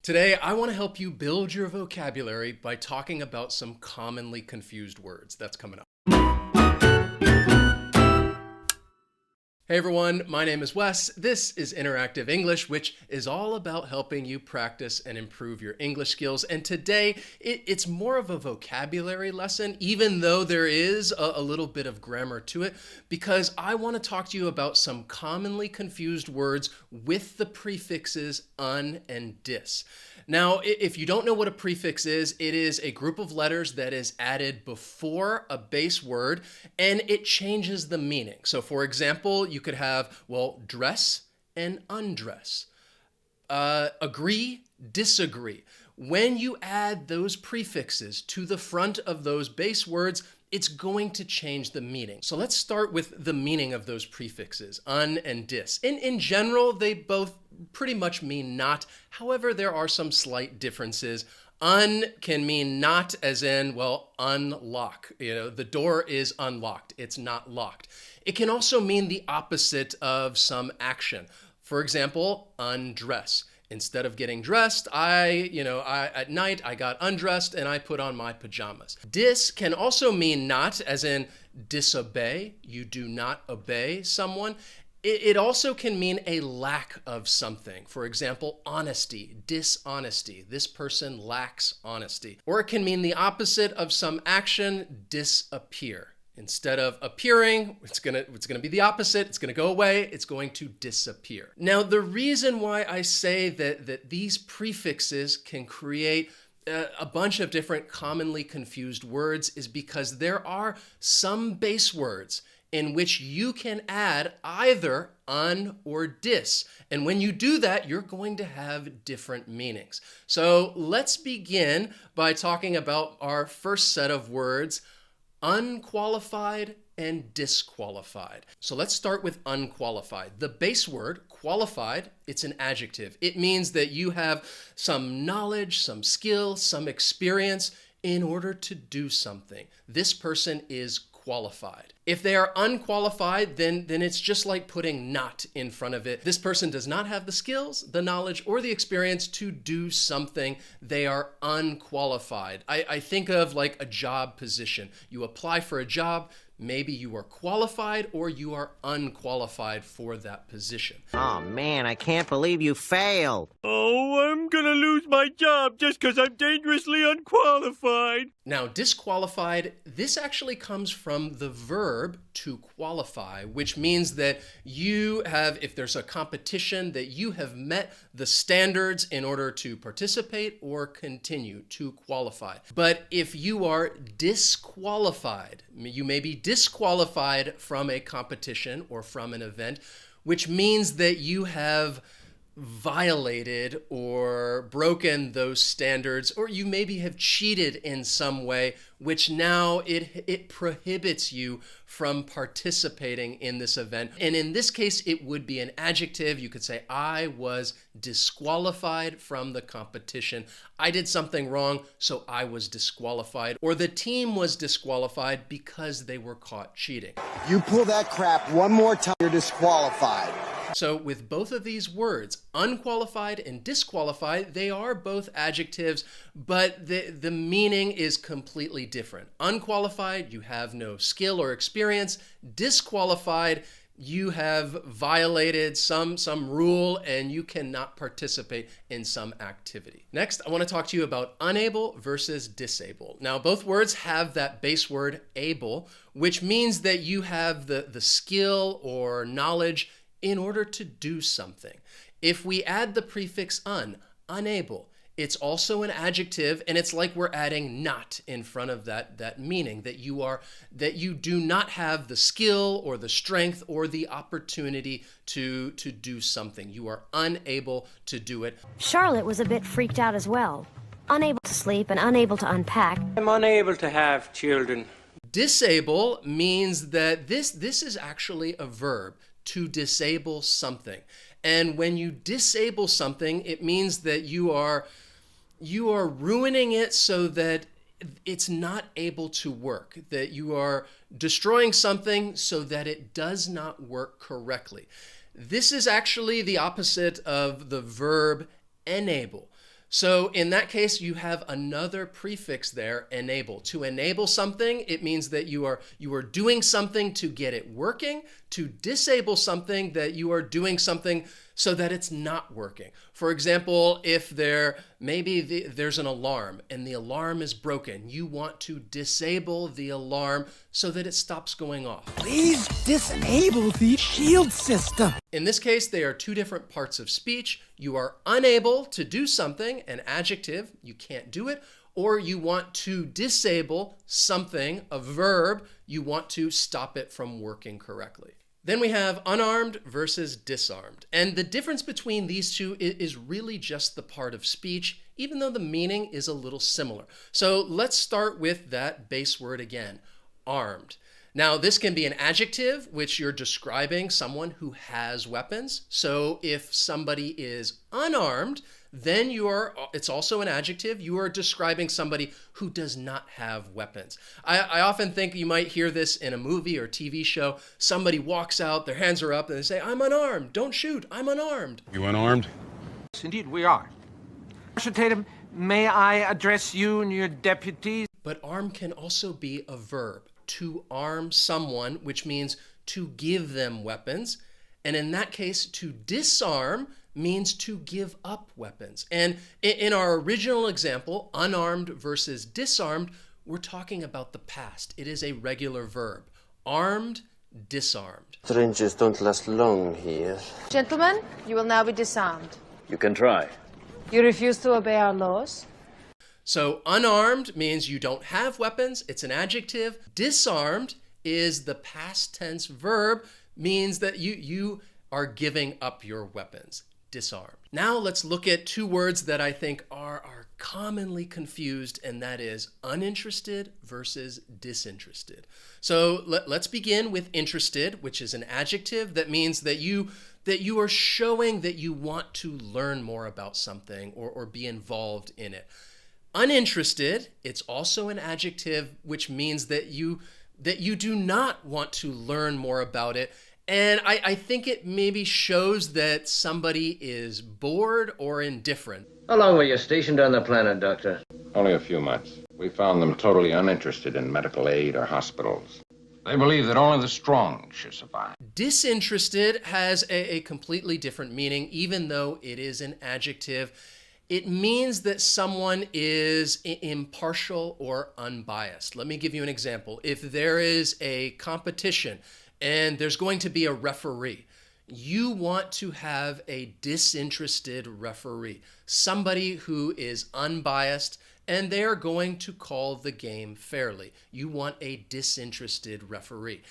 Today, I want to help you build your vocabulary by talking about some commonly confused words. That's coming up. Hey everyone, my name is Wes. This is Interactive English, which is all about helping you practice and improve your English skills. And today, it's more of a vocabulary lesson, even though there is a little bit of grammar to it, because I want to talk to you about some commonly confused words with the prefixes un and dis. Now, if you don't know what a prefix is, it is a group of letters that is added before a base word, and it changes the meaning. So for example, you could have, dress and undress. Agree, disagree. When you add those prefixes to the front of those base words, it's going to change the meaning. So let's start with the meaning of those prefixes, un and dis. In general, they both pretty much mean not. However, there are some slight differences. Un can mean not as in, unlock. The door is unlocked. It's not locked. It can also mean the opposite of some action. For example, undress. Instead of getting dressed, at night I got undressed and I put on my pajamas. Dis can also mean not, as in disobey. You do not obey someone. It also can mean a lack of something. For example, honesty, dishonesty. This person lacks honesty. Or it can mean the opposite of some action, disappear. Instead of appearing, it's gonna be the opposite. It's gonna go away. It's going to disappear. Now, the reason why I say that these prefixes can create a bunch of different commonly confused words is because there are some base words in which you can add either un or dis. And when you do that, you're going to have different meanings. So let's begin by talking about our first set of words, unqualified and disqualified. So let's start with unqualified. The base word, qualified, it's an adjective. It means that you have some knowledge, some skill, some experience in order to do something. This person is qualified. If they are unqualified, then it's just like putting not in front of it. This person does not have the skills, the knowledge, or the experience to do something. They are unqualified. I think of like a job position. You apply for a job, maybe you are qualified or you are unqualified for that position. Oh man, I can't believe you failed. Oh, I'm gonna lose my job just because I'm dangerously unqualified. Now, disqualified, this actually comes from the verb to qualify, which means that you have, if there's a competition, that you have met the standards in order to participate or continue to qualify. But if you are disqualified, you may be disqualified from a competition or from an event, which means that you have violated or broken those standards, or you maybe have cheated in some way, which now it prohibits you from participating in this event. And in this case, it would be an adjective. You could say, I was disqualified from the competition. I did something wrong, so I was disqualified. Or the team was disqualified because they were caught cheating. You pull that crap one more time, you're disqualified. So with both of these words, unqualified and disqualified, they are both adjectives, but the meaning is completely different. Unqualified, you have no skill or experience. Disqualified, you have violated some rule and you cannot participate in some activity. Next, I want to talk to you about unable versus disabled. Now, both words have that base word able, which means that you have the skill or knowledge in order to do something. If we add the prefix unable, it's also an adjective, and it's like we're adding not in front of that meaning, that you do not have the skill or the strength or the opportunity to do something. You are unable to do it. Charlotte was a bit freaked out as well, unable to sleep and unable to unpack. I'm unable to have children. Disable means that this is actually a verb, to disable something. And when you disable something, it means that you are ruining it so that it's not able to work, that you are destroying something so that it does not work correctly. This is actually the opposite of the verb enable. So in that case, you have another prefix there, enable. To enable something, it means that you are doing something to get it working. To disable something, that you are doing something so that it's not working. For example, if there's an alarm and the alarm is broken, you want to disable the alarm so that it stops going off. Please disable the shield system. In this case, they are two different parts of speech. You are unable to do something, an adjective, you can't do it, or you want to disable something, a verb, you want to stop it from working correctly. Then we have unarmed versus disarmed. And the difference between these two is really just the part of speech, even though the meaning is a little similar. So let's start with that base word again, armed. Now, this can be an adjective, which you're describing someone who has weapons. So if somebody is unarmed, then it's also an adjective. You are describing somebody who does not have weapons. I often think you might hear this in a movie or TV show. Somebody walks out, their hands are up, and they say, "I'm unarmed. Don't shoot. I'm unarmed." You unarmed? Yes, indeed, we are. Mr. Tatum, may I address you and your deputies? But arm can also be a verb. To arm someone, which means to give them weapons. And in that case, to disarm means to give up weapons. And in our original example, unarmed versus disarmed, we're talking about the past. It is a regular verb. Armed, disarmed. Strangers don't last long here. Gentlemen, you will now be disarmed. You can try. You refuse to obey our laws? So unarmed means you don't have weapons. It's an adjective. Disarmed is the past tense verb, means that you are giving up your weapons. Disarmed. Now let's look at two words that I think are commonly confused, and that is uninterested versus disinterested. So let's begin with interested, which is an adjective that means that you are showing that you want to learn more about something or be involved in it. Uninterested, it's also an adjective which means that you do not want to learn more about it. And I think it maybe shows that somebody is bored or indifferent. How long were you stationed on the planet, Doctor? Only a few months. We found them totally uninterested in medical aid or hospitals. They believe that only the strong should survive. Disinterested has a completely different meaning, even though it is an adjective. It means that someone is impartial or unbiased. Let me give you an example. If there is a competition and there's going to be a referee, you want to have a disinterested referee, somebody who is unbiased, and they are going to call the game fairly. You want a disinterested referee.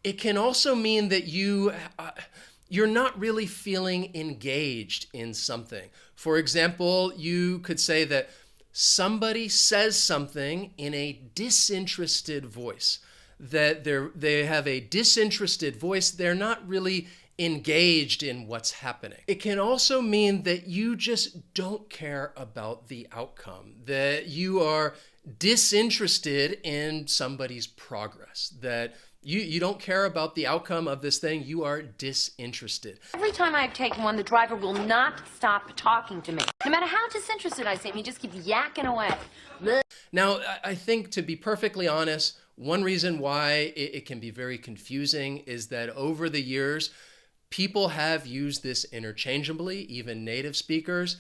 It can also mean that you're not really feeling engaged in something. For example, you could say that somebody says something in a disinterested voice, that they have a disinterested voice. They're not really engaged in what's happening. It can also mean that you just don't care about the outcome, that you are disinterested in somebody's progress, that you don't care about the outcome of this thing. You are disinterested. Every time I've taken one, the driver will not stop talking to me. No matter how disinterested I seem, he just keeps yakking away. Blech. Now, I think, to be perfectly honest, one reason why it can be very confusing is that over the years, people have used this interchangeably, even native speakers.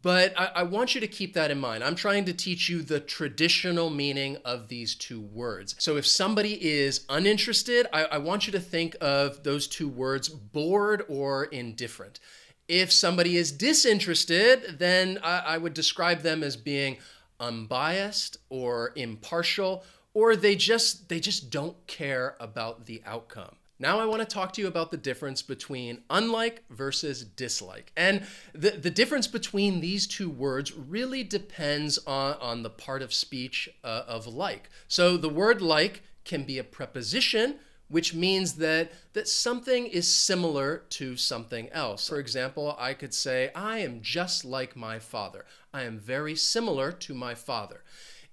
But I want you to keep that in mind. I'm trying to teach you the traditional meaning of these two words. So if somebody is uninterested, I want you to think of those two words, bored or indifferent. If somebody is disinterested, then I would describe them as being unbiased or impartial, or they just don't care about the outcome. Now I want to talk to you about the difference between unlike versus dislike. And the difference between these two words really depends on the part of speech of like. So the word like can be a preposition, which means that something is similar to something else. For example, I could say, I am just like my father. I am very similar to my father.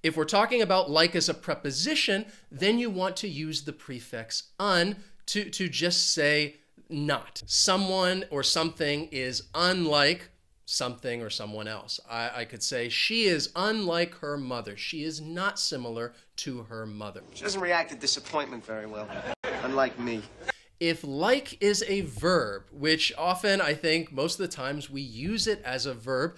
If we're talking about like as a preposition, then you want to use the prefix un to just say not. Someone or something is unlike something or someone else. I could say, she is unlike her mother. She is not similar to her mother. She doesn't react to disappointment very well, unlike me. If like is a verb, which often I think most of the times we use it as a verb,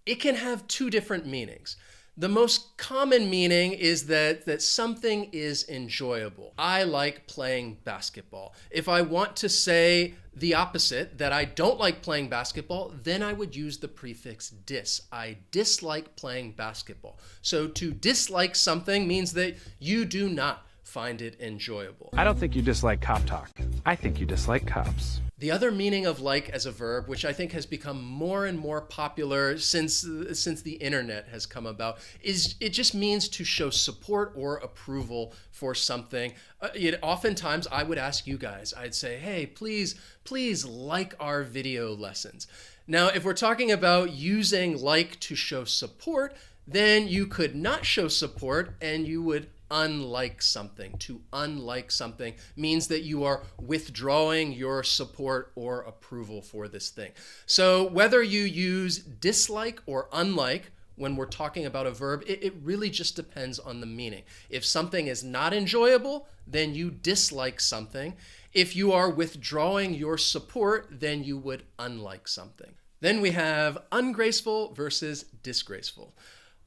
it can have two different meanings. The most common meaning is that something is enjoyable. I like playing basketball. If I want to say the opposite, that I don't like playing basketball, then I would use the prefix dis. I dislike playing basketball. So to dislike something means that you do not find it enjoyable. I don't think you dislike cop talk. I think you dislike cops. The other meaning of like as a verb, which I think has become more and more popular since the internet has come about, is it just means to show support or approval for something. Oftentimes I would ask you guys, I'd say, hey, please like our video lessons. Now, if we're talking about using like to show support, then you could not show support and you would unlike something. To unlike something means that you are withdrawing your support or approval for this thing. So whether you use dislike or unlike when we're talking about a verb, it really just depends on the meaning. If something is not enjoyable, then you dislike something. If you are withdrawing your support, then you would unlike something. Then we have ungraceful versus disgraceful.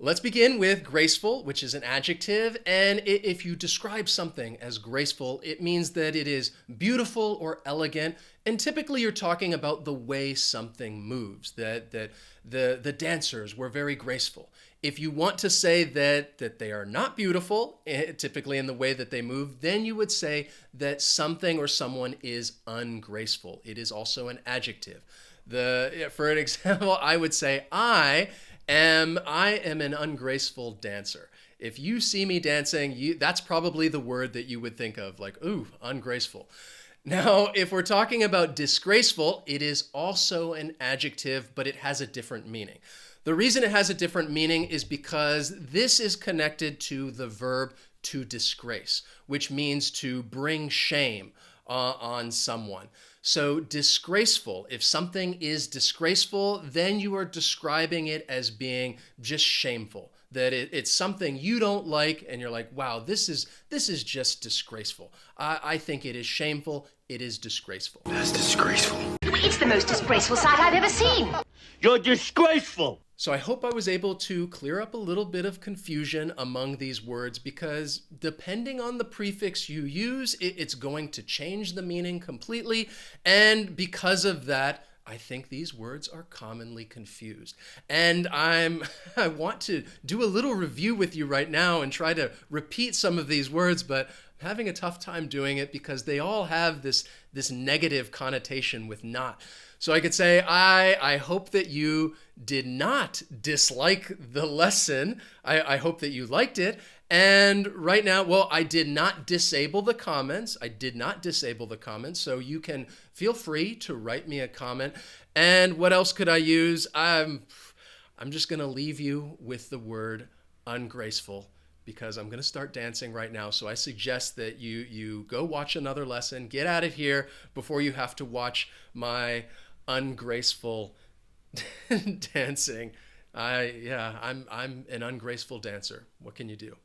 Let's begin with graceful, which is an adjective, and if you describe something as graceful, it means that it is beautiful or elegant, and typically you're talking about the way something moves, that the dancers were very graceful. If you want to say that they are not beautiful, typically in the way that they move, then you would say that something or someone is ungraceful. It is also an adjective. For an example, I would say, I am an ungraceful dancer. If you see me dancing, that's probably the word that you would think of, like, ooh, ungraceful. Now, if we're talking about disgraceful, it is also an adjective, but it has a different meaning. The reason it has a different meaning is because this is connected to the verb to disgrace, which means to bring shame on someone. So disgraceful, if something is disgraceful, then you are describing it as being just shameful, that it's something you don't like and you're like, wow, this is just disgraceful. I think it is shameful. It is disgraceful. That's disgraceful. It's the most disgraceful sight I've ever seen. You're disgraceful. So I hope I was able to clear up a little bit of confusion among these words, because depending on the prefix you use, it's going to change the meaning completely. And because of that, I think these words are commonly confused. And I want to do a little review with you right now and try to repeat some of these words, but I'm having a tough time doing it because they all have this negative connotation with not. So I could say, I hope that you did not dislike the lesson. I hope that you liked it. And right now, well, I did not disable the comments. So you can feel free to write me a comment. And what else could I use? I'm just going to leave you with the word ungraceful, because I'm going to start dancing right now. So I suggest that you go watch another lesson, get out of here before you have to watch my ungraceful dancing. I'm an ungraceful dancer. What can you do?